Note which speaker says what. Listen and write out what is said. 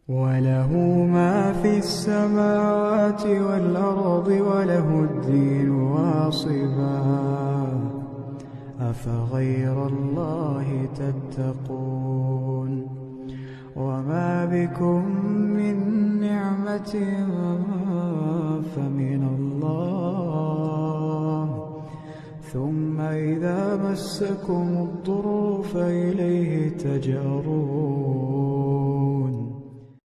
Speaker 1: وله ما في السماوات والأرض وله الدين واصبا أفغير الله تتقون وما بكم من نعمة فمن الله ثم إذا مسكم الضر فإليه تجأرون